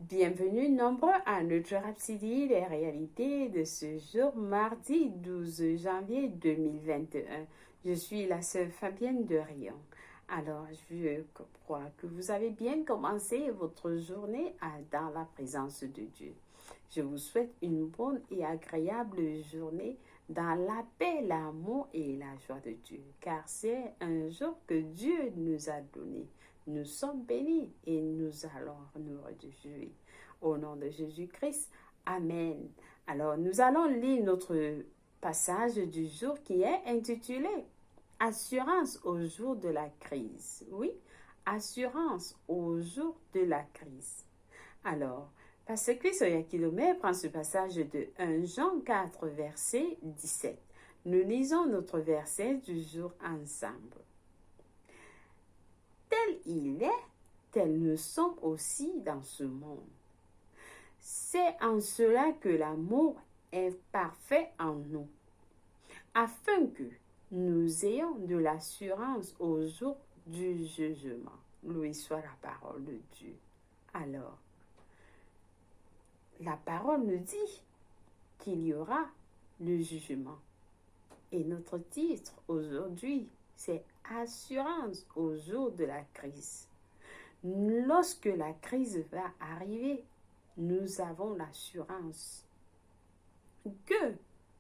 Bienvenue nombreux à notre Rhapsodie des réalités de ce jour, mardi 12 janvier 2021. Je suis la sœur Fabienne de Rion. Alors, je crois que vous avez bien commencé votre journée dans la présence de Dieu. Je vous souhaite une bonne et agréable journée dans la paix, l'amour et la joie de Dieu, car c'est un jour que Dieu nous a donné. Nous sommes bénis et nous allons nous réjouir. Au nom de Jésus-Christ, Amen. Alors, nous allons lire notre passage du jour qui est intitulé « Assurance au jour de la crise ». Oui, assurance au jour de la crise. Alors, Pasteur Chris Oyakilome prend ce passage de 1 Jean 4, verset 17. Nous lisons notre verset du jour ensemble. Tel il est, tel nous sommes aussi dans ce monde. C'est en cela que l'amour est parfait en nous, afin que nous ayons de l'assurance au jour du jugement. Loué soit la parole de Dieu. Alors, la parole nous dit qu'il y aura le jugement. Et notre titre aujourd'hui, c'est Assurance au jour de la crise. Lorsque la crise va arriver, nous avons l'assurance que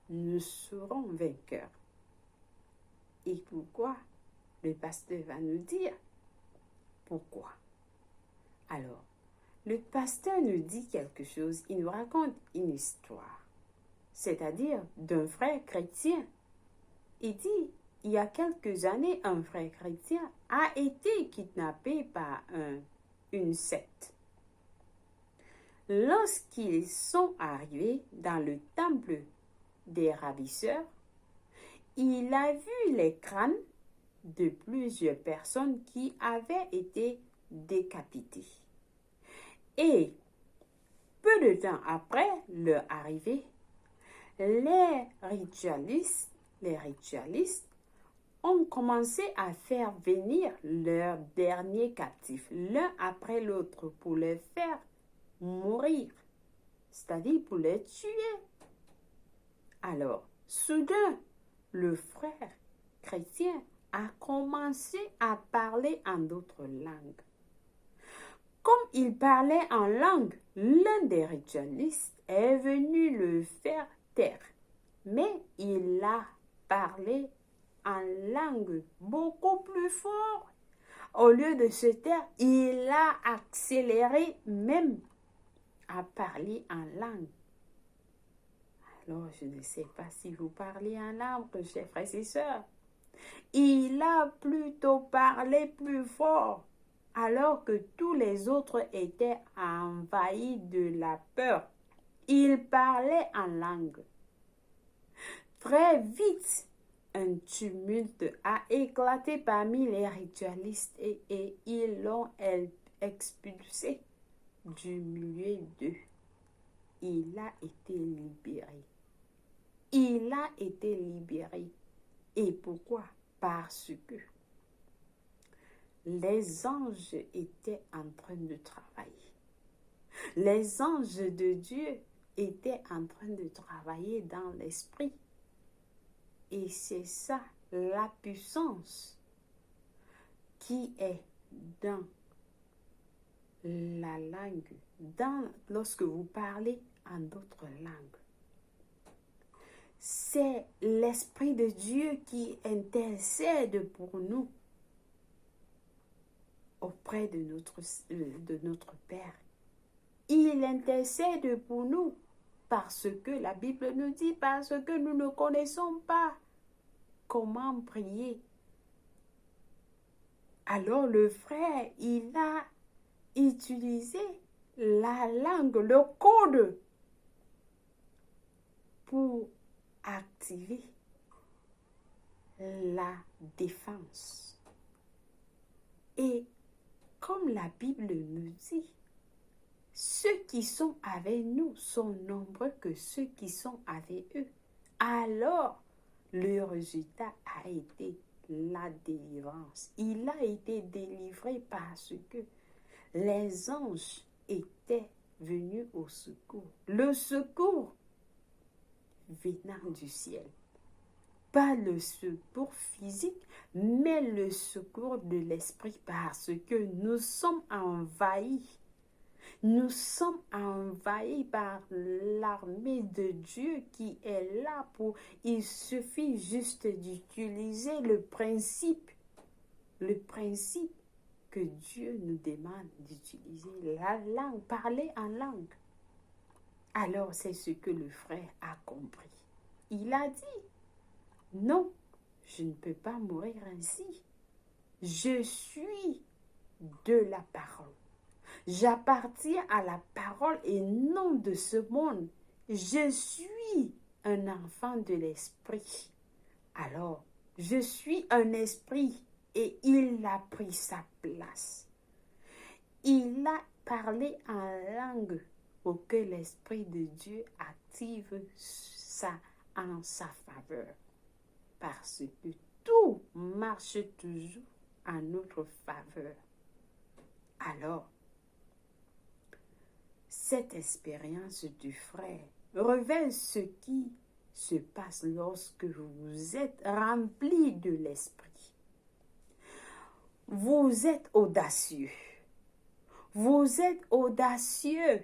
nous serons vainqueurs. Et pourquoi? Le pasteur va nous dire pourquoi. Alors, le pasteur nous dit quelque chose, il nous raconte une histoire, c'est-à-dire d'un frère chrétien. Il dit, il y a quelques années, un frère chrétien a été kidnappé par une secte. Lorsqu'ils sont arrivés dans le temple des ravisseurs, il a vu les crânes de plusieurs personnes qui avaient été décapitées. Et peu de temps après leur arrivée, les ritualistes ont commencé à faire venir leurs derniers captifs, l'un après l'autre, pour les faire mourir, c'est-à-dire pour les tuer. Alors, soudain, le frère chrétien a commencé à parler en d'autres langues. Comme il parlait en langue, l'un des ritualistes est venu le faire taire, mais il a parlé en langue beaucoup plus fort. Au lieu de se taire, il a accéléré même à parler en langue. Alors, je ne sais pas si vous parlez en langue, chers frères et sœurs. Il a plutôt parlé plus fort, alors que tous les autres étaient envahis de la peur. Il parlait en langue. Très vite, un tumulte a éclaté parmi les ritualistes et ils l'ont expulsé du milieu d'eux. Il a été libéré. Il a été libéré. Et pourquoi? Parce que les anges étaient en train de travailler. Les anges de Dieu étaient en train de travailler dans l'esprit. Et c'est ça, la puissance qui est dans la langue, lorsque vous parlez en d'autres langues. C'est l'Esprit de Dieu qui intercède pour nous auprès de notre Père. Il intercède pour nous parce que la Bible nous dit, parce que nous ne connaissons pas comment prier. Alors le frère, il a utilisé la langue, le code pour activer la défense. Et comme la Bible nous dit, ceux qui sont avec nous sont nombreux que ceux qui sont avec eux. Alors, le résultat a été la délivrance. Il a été délivré parce que les anges étaient venu au secours. Le secours venant du ciel. Pas le secours physique, mais le secours de l'esprit, parce que nous sommes envahis. Nous sommes envahis par l'armée de Dieu qui est là pour... Il suffit juste d'utiliser le principe que Dieu nous demande d'utiliser, la langue, parler en langue. Alors c'est ce que le frère a compris. Il a dit, non, je ne peux pas mourir ainsi. Je suis de la parole. J'appartiens à la parole et non de ce monde. Je suis un enfant de l'esprit. Alors, je suis un esprit et il a pris sa place. Il a parlé en langue pour que l'esprit de Dieu active en sa faveur. Parce que tout marche toujours en notre faveur. Alors, cette expérience du frère révèle ce qui se passe lorsque vous êtes rempli de l'esprit. Vous êtes audacieux. Vous êtes audacieux.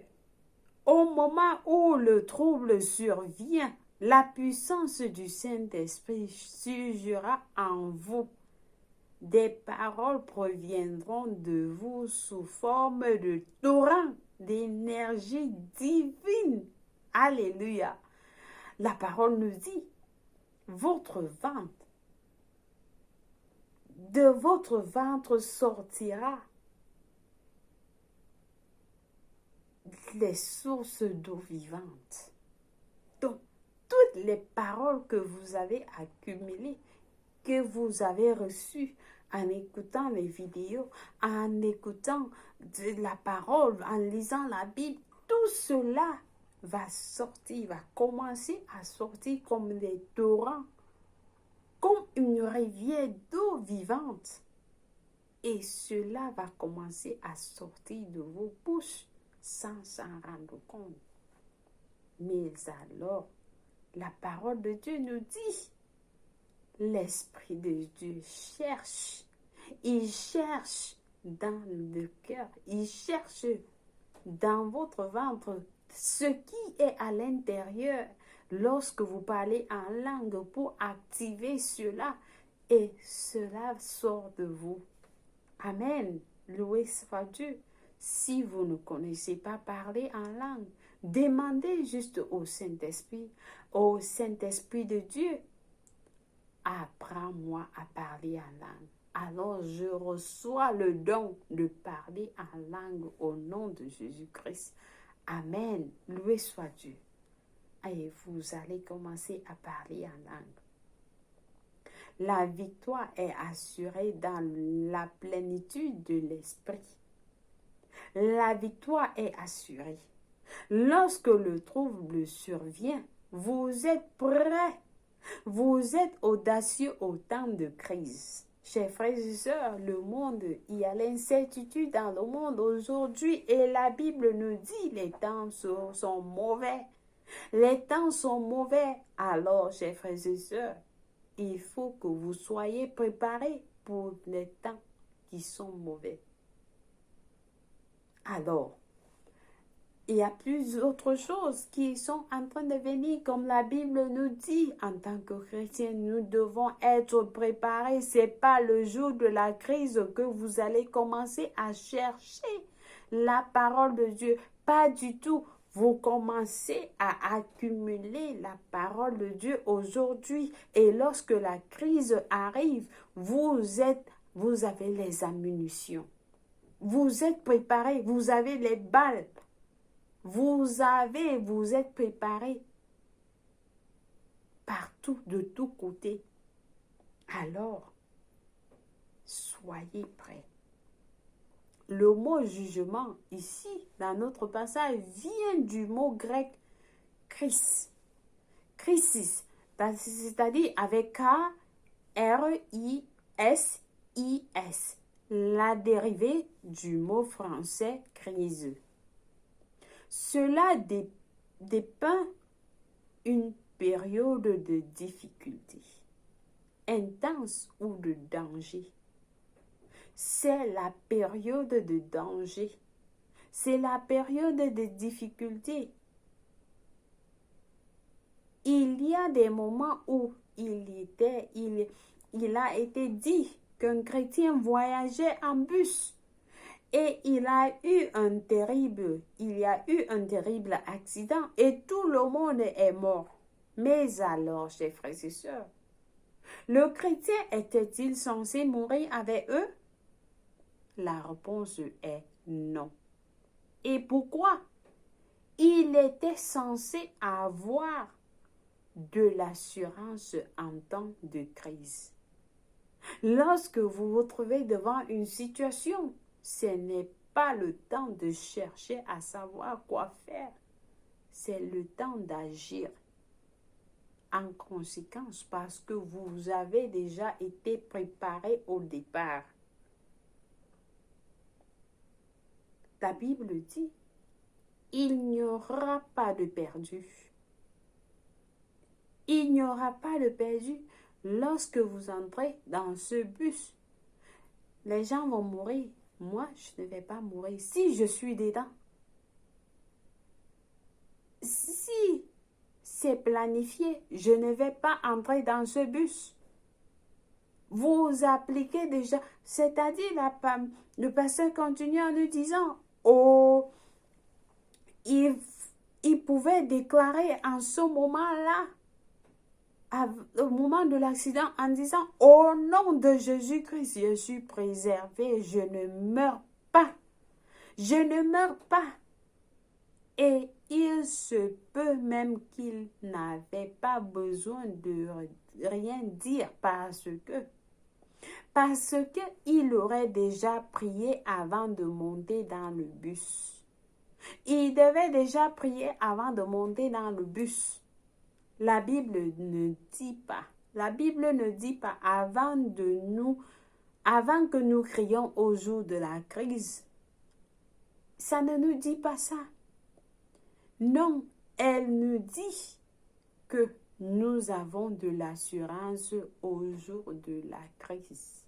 Au moment où le trouble survient, la puissance du Saint-Esprit surgira en vous. Des paroles proviendront de vous sous forme de torrents d'énergie divine. Alléluia. La parole nous dit, de votre ventre sortira les sources d'eau vivante. Donc, toutes les paroles que vous avez accumulées, que vous avez reçues en écoutant les vidéos, en écoutant de la parole, en lisant la Bible, tout cela va sortir, va commencer à sortir comme des torrents, comme une rivière d'eau vivante. Et cela va commencer à sortir de vos bouches sans s'en rendre compte. Mais alors, la parole de Dieu nous dit, l'Esprit de Dieu cherche. Il cherche dans le cœur. Il cherche dans votre ventre ce qui est à l'intérieur lorsque vous parlez en langue pour activer cela. Et cela sort de vous. Amen. Loué soit Dieu. Si vous ne connaissez pas parler en langue, demandez juste au Saint-Esprit de Dieu, apprends-moi à parler en langue. Alors je reçois le don de parler en langue au nom de Jésus-Christ. Amen. Loué soit Dieu. Et vous allez commencer à parler en langue. La victoire est assurée dans la plénitude de l'esprit. La victoire est assurée. Lorsque le trouble survient, vous êtes prêts. Vous êtes audacieux au temps de crise. Chers frères et sœurs, le monde, il y a l'incertitude dans le monde aujourd'hui et la Bible nous dit les temps sont mauvais. Les temps sont mauvais. Alors, chers frères et sœurs, il faut que vous soyez préparés pour les temps qui sont mauvais. Alors, il y a plus d'autres choses qui sont en train de venir, comme la Bible nous dit. En tant que chrétiens, nous devons être préparés. Ce n'est pas le jour de la crise que vous allez commencer à chercher la parole de Dieu. Pas du tout. Vous commencez à accumuler la parole de Dieu aujourd'hui. Et lorsque la crise arrive, vous avez les ammunitions. Vous êtes préparés, vous avez les balles. Vous êtes préparés partout, de tous côtés. Alors, soyez prêts. Le mot jugement, ici, dans notre passage, vient du mot grec krisis, c'est-à-dire avec K-R-I-S-I-S, la dérivée du mot français crise. Cela dépeint une période de difficulté, intense ou de danger. C'est la période de danger. C'est la période de difficulté. Il y a des moments où il a été dit qu'un chrétien voyageait en bus et il y a eu un terrible accident et tout le monde est mort. Mais alors, chers frères et sœurs, le chrétien était-il censé mourir avec eux? La réponse est non. Et pourquoi? Il était censé avoir de l'assurance en temps de crise. Lorsque vous vous trouvez devant une situation, ce n'est pas le temps de chercher à savoir quoi faire. C'est le temps d'agir en conséquence parce que vous avez déjà été préparé au départ. La Bible dit, il n'y aura pas de perdu. Il n'y aura pas de perdu lorsque vous entrez dans ce bus. Les gens vont mourir. Moi, je ne vais pas mourir si je suis dedans. Si c'est planifié, je ne vais pas entrer dans ce bus. Vous appliquez déjà, c'est-à-dire le pasteur continue en nous disant, oh, il pouvait déclarer en ce moment-là, au moment de l'accident, en disant, au nom de Jésus-Christ, je suis préservé, je ne meurs pas. Je ne meurs pas. Et il se peut même qu'il n'avait pas besoin de rien dire parce que il aurait déjà prié avant de monter dans le bus. Il devait déjà prier avant de monter dans le bus. La Bible ne dit pas. La Bible ne dit pas avant que nous crions au jour de la crise. Ça ne nous dit pas ça. Non, elle nous dit que nous avons de l'assurance au jour de la crise.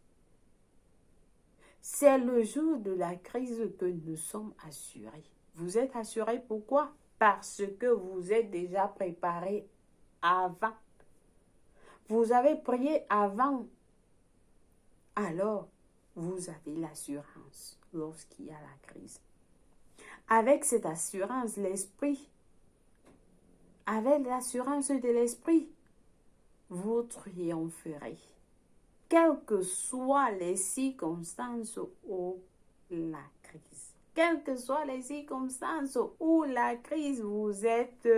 C'est le jour de la crise que nous sommes assurés. Vous êtes assurés pourquoi? Parce que vous êtes déjà préparés avant. Vous avez prié avant. Alors, vous avez l'assurance lorsqu'il y a la crise. Avec cette assurance, avec l'assurance de l'esprit, vous triompherez. Quelles que soient les circonstances ou la crise. Quelles que soient les circonstances ou la crise, vous êtes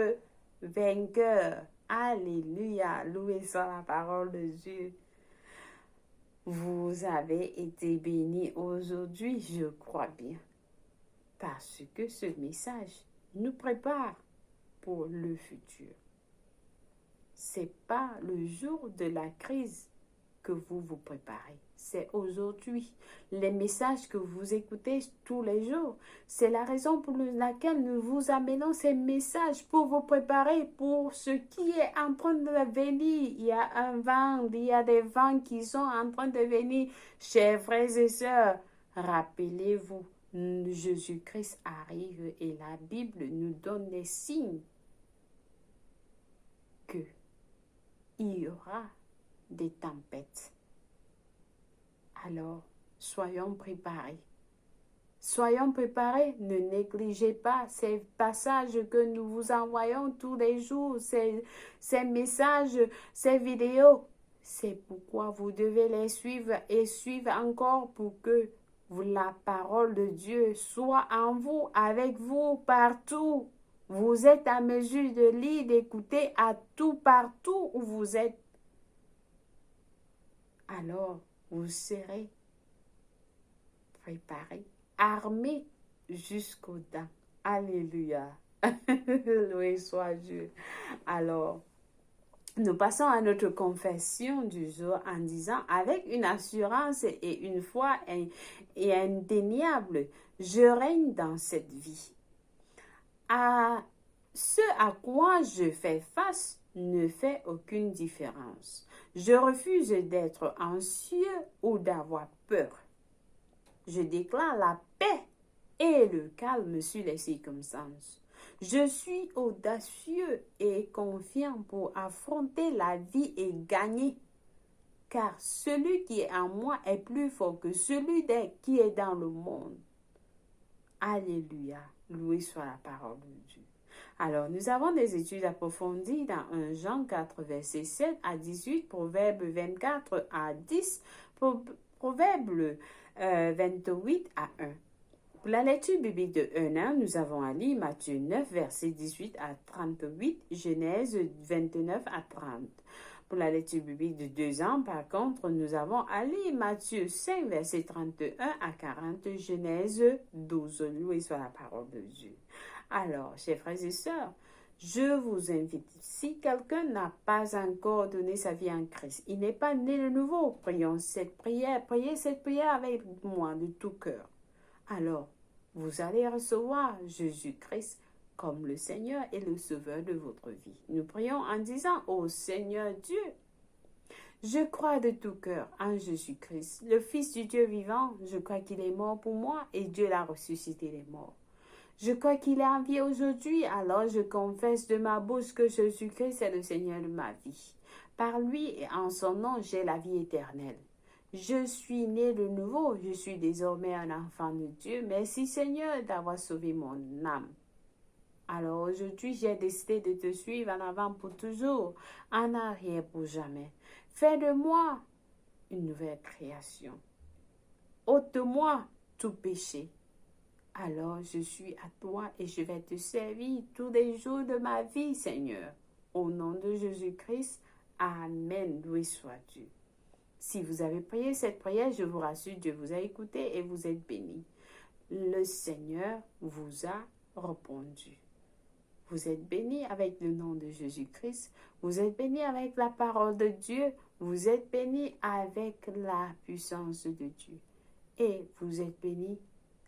vainqueur. Alléluia, loué soit la parole de Dieu. Vous avez été bénis aujourd'hui, je crois bien. Parce que ce message nous prépare pour le futur. C'est pas le jour de la crise que vous vous préparez. C'est aujourd'hui. Les messages que vous écoutez tous les jours, c'est la raison pour laquelle nous vous amenons ces messages pour vous préparer pour ce qui est en train de venir. Il y a un vent, il y a des vents qui sont en train de venir. Chers frères et sœurs, rappelez-vous, Jésus-Christ arrive et la Bible nous donne des signes que il y aura des tempêtes. Alors, soyons préparés. Soyons préparés, ne négligez pas ces passages que nous vous envoyons tous les jours, ces messages, ces vidéos. C'est pourquoi vous devez les suivre et suivre encore pour que la parole de Dieu soit en vous, avec vous, partout. Vous êtes à mesure de lire, d'écouter à tout, partout où vous êtes. Alors, vous serez préparés, armés jusqu'aux dents. Alléluia. Loué soit Dieu. Alors, nous passons à notre confession du jour en disant, avec une assurance et une foi indéniable, je règne dans cette vie. à ce à quoi je fais face ne fait aucune différence. Je refuse d'être anxieux ou d'avoir peur. Je déclare la paix et le calme sur les circonstances. Je suis audacieux et confiant pour affronter la vie et gagner, car celui qui est en moi est plus fort que celui qui est dans le monde. Alléluia, loué soit la parole de Dieu. Alors, nous avons des études approfondies dans 1 Jean 4, verset 7 à 18, Proverbe 24 à 10, Proverbe 28 à 1. Pour la lecture biblique de 1 an, nous avons à lire Matthieu 9, verset 18 à 38, Genèse 29 à 30. Pour la lecture biblique de 2 ans, par contre, nous avons à lire Matthieu 5, verset 31 à 40, Genèse 12. Loué soit la parole de Dieu. Alors, chers frères et sœurs, je vous invite, si quelqu'un n'a pas encore donné sa vie en Christ, il n'est pas né de nouveau, prions cette prière, priez cette prière avec moi de tout cœur. Alors, vous allez recevoir Jésus-Christ comme le Seigneur et le Sauveur de votre vie. Nous prions en disant, ô Seigneur Dieu, je crois de tout cœur en Jésus-Christ, le Fils du Dieu vivant. Je crois qu'il est mort pour moi et Dieu l'a ressuscité les morts. Je crois qu'il est en vie aujourd'hui, alors je confesse de ma bouche que Jésus-Christ est le Seigneur de ma vie. Par lui et en son nom, j'ai la vie éternelle. Je suis né de nouveau, je suis désormais un enfant de Dieu. Merci Seigneur d'avoir sauvé mon âme. Alors aujourd'hui, j'ai décidé de te suivre en avant pour toujours, en arrière pour jamais. Fais de moi une nouvelle création. Ôte-moi tout péché. Alors je suis à toi et je vais te servir tous les jours de ma vie, Seigneur. Au nom de Jésus-Christ, Amen. Loué soit Dieu. Si vous avez prié cette prière, je vous rassure, Dieu vous a écouté et vous êtes bénis. Le Seigneur vous a répondu. Vous êtes bénis avec le nom de Jésus-Christ. Vous êtes bénis avec la parole de Dieu. Vous êtes bénis avec la puissance de Dieu. Et vous êtes bénis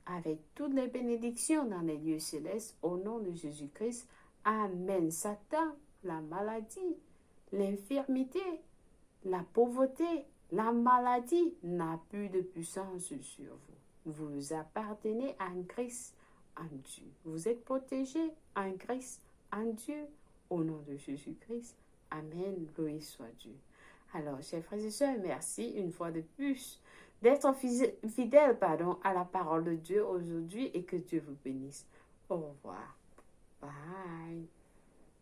avec toutes les bénédictions dans les lieux célestes au nom de Jésus-Christ. Amen. Satan, la maladie, l'infirmité, la pauvreté, la maladie n'a plus de puissance sur vous. Vous appartenez à un Christ en Dieu. Vous êtes protégés en Christ en Dieu au nom de Jésus-Christ. Amen. Loué soit Dieu. Alors, chers frères et sœurs, merci une fois de plus d'être fidèles à la parole de Dieu aujourd'hui et que Dieu vous bénisse. Au revoir.